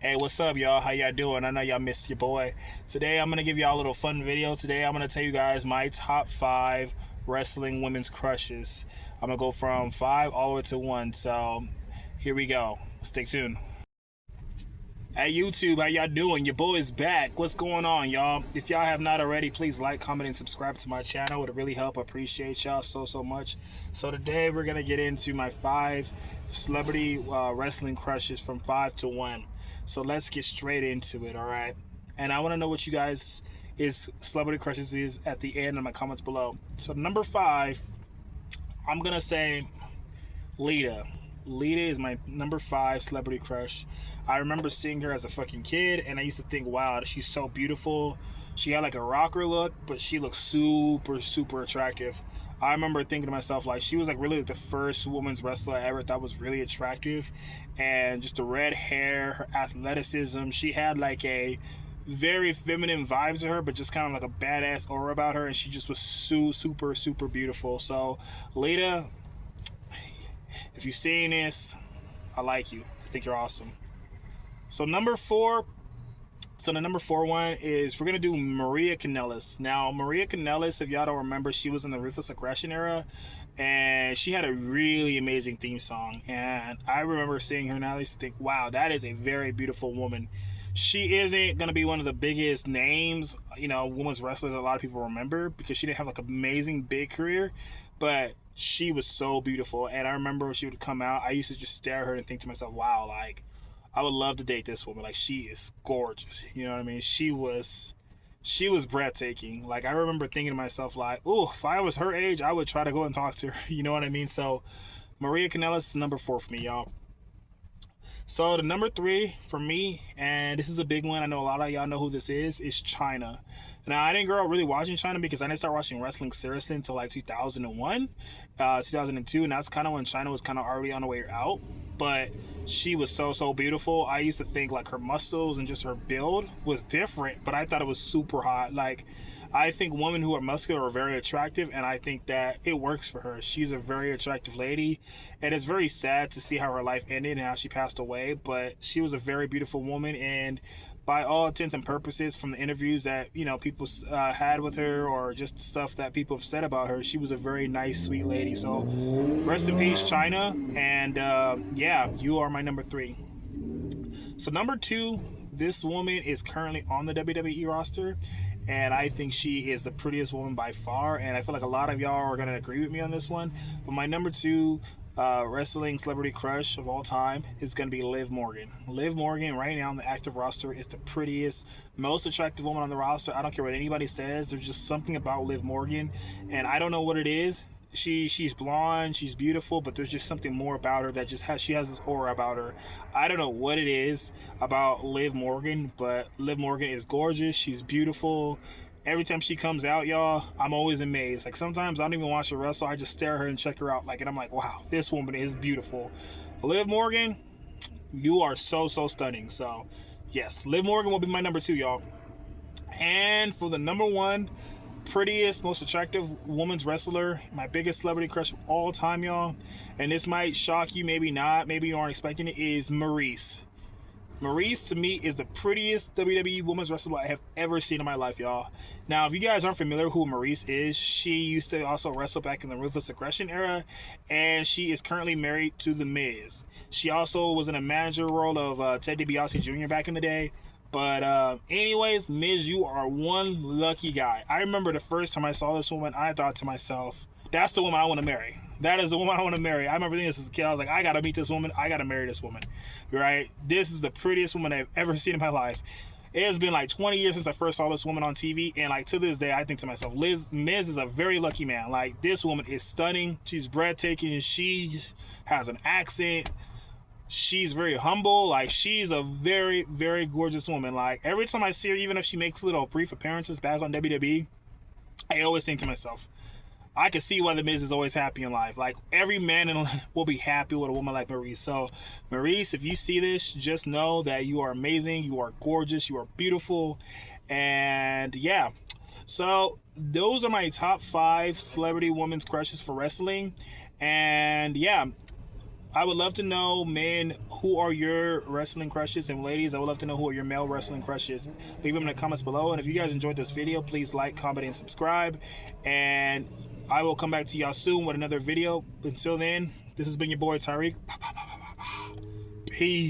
Hey, what's up, y'all? How y'all doing? I know y'all missed your boy. Today, I'm gonna give y'all a little fun video. Today, I'm gonna tell you guys my top 5 wrestling women's crushes. I'm gonna go from 5 all the way to 1. So, here we go. Stay tuned. Hey, YouTube, how y'all doing? Your boy is back. What's going on, y'all? If y'all have not already, please like, comment, and subscribe to my channel. It would really help. I appreciate y'all so much. So today, we're gonna get into my 5 celebrity wrestling crushes from 5 to 1. So let's get straight into it, all right? And I want to know what you guys is celebrity crushes is at the end in my comments below. So number 5, I'm gonna say Lita. Lita is my number 5 celebrity crush. I remember seeing her as a fucking kid, and I used to think, wow, she's so beautiful. She had like a rocker look, but she looked super attractive. I remember thinking to myself, like, she was like really like the first women's wrestler I ever thought was really attractive. And just the red hair, her athleticism, she had like a very feminine vibes to her, but just kind of like a badass aura about her, and she just was super beautiful. So Lita, if you're seeing this, I like you. I think you're awesome. So number 4. So the number 4 one is we're gonna do Maria Kanellis. Now Maria Kanellis, if y'all don't remember, she was in the Ruthless Aggression era, and she had a really amazing theme song. And I remember seeing her, and I used to think, wow, that is a very beautiful woman. She isn't gonna be one of the biggest names, women's wrestlers a lot of people remember because she didn't have like an amazing big career, but she was so beautiful. And I remember when she would come out, I used to just stare at her and think to myself, wow, like I would love to date this woman. Like, she is gorgeous. You know what I mean? She was breathtaking. Like, I remember thinking to myself, like, oh, if I was her age, I would try to go and talk to her. You know what I mean? So Maria Kanellis is number 4 for me, y'all. So the number 3 for me, and this is a big one, I know a lot of y'all know who this is Chyna. Now, I didn't grow up really watching Chyna because I didn't start watching wrestling seriously until like 2001, 2002, and that's kind of when Chyna was kind of already on the way out. But she was so beautiful. I used to think like her muscles and just her build was different, but I thought it was super hot. Like, I think women who are muscular are very attractive, and I think that it works for her. She's a very attractive lady, and it's very sad to see how her life ended and how she passed away, but she was a very beautiful woman. And by all intents and purposes, from the interviews that people had with her, or just stuff that people have said about her, she was a very nice, sweet lady. So rest in peace, Chyna. And yeah, you are my number 3. So number 2, this woman is currently on the WWE roster, and I think she is the prettiest woman by far, and I feel like a lot of y'all are going to agree with me on this one. But my number 2 wrestling celebrity crush of all time is going to be Liv Morgan. Liv Morgan right now on the active roster is the prettiest, most attractive woman on the roster. I don't care what anybody says. There's just something about Liv Morgan, and I don't know what it is. She's blonde, she's beautiful, but there's just something more about her that she has this aura about her. I don't know what it is about Liv Morgan, but Liv Morgan is gorgeous. She's beautiful. Every time she comes out, y'all, I'm always amazed. Like, sometimes I don't even watch her wrestle. I just stare at her and check her out. Like, and I'm like, wow, this woman is beautiful. Liv Morgan, you are so stunning. So yes, Liv Morgan will be my number 2, y'all. And for the number 1 prettiest, most attractive women's wrestler, my biggest celebrity crush of all time, y'all, and this might shock you, maybe not, maybe you aren't expecting it, is Maryse. Maryse, to me, is the prettiest WWE women's wrestler I have ever seen in my life, y'all. Now, if you guys aren't familiar who Maryse is, she used to also wrestle back in the Ruthless Aggression era, and she is currently married to The Miz. She also was in a manager role of Ted DiBiase Jr. back in the day. But anyways, Miz, you are one lucky guy. I remember the first time I saw this woman, I thought to myself, that's the woman I want to marry. That is the woman I want to marry. I remember thinking this as a kid. I was like, I got to meet this woman. I got to marry this woman. Right? This is the prettiest woman I've ever seen in my life. It has been like 20 years since I first saw this woman on TV, and like to this day, I think to myself, Miz is a very lucky man. Like, this woman is stunning. She's breathtaking. She has an accent. She's very humble. Like, she's a very gorgeous woman. Like, every time I see her, even if she makes little brief appearances back on WWE, I always think to myself, I can see why The Miz is always happy in life. Like, every man will be happy with a woman like Maryse. So, Maryse, if you see this, just know that you are amazing, you are gorgeous, you are beautiful, and yeah. So, those are my top 5 celebrity women's crushes for wrestling, and yeah. I would love to know, men, who are your wrestling crushes, and ladies, I would love to know who are your male wrestling crushes. Leave them in the comments below, and if you guys enjoyed this video, please like, comment, and subscribe, and I will come back to y'all soon with another video. Until then, this has been your boy Tariq. Peace.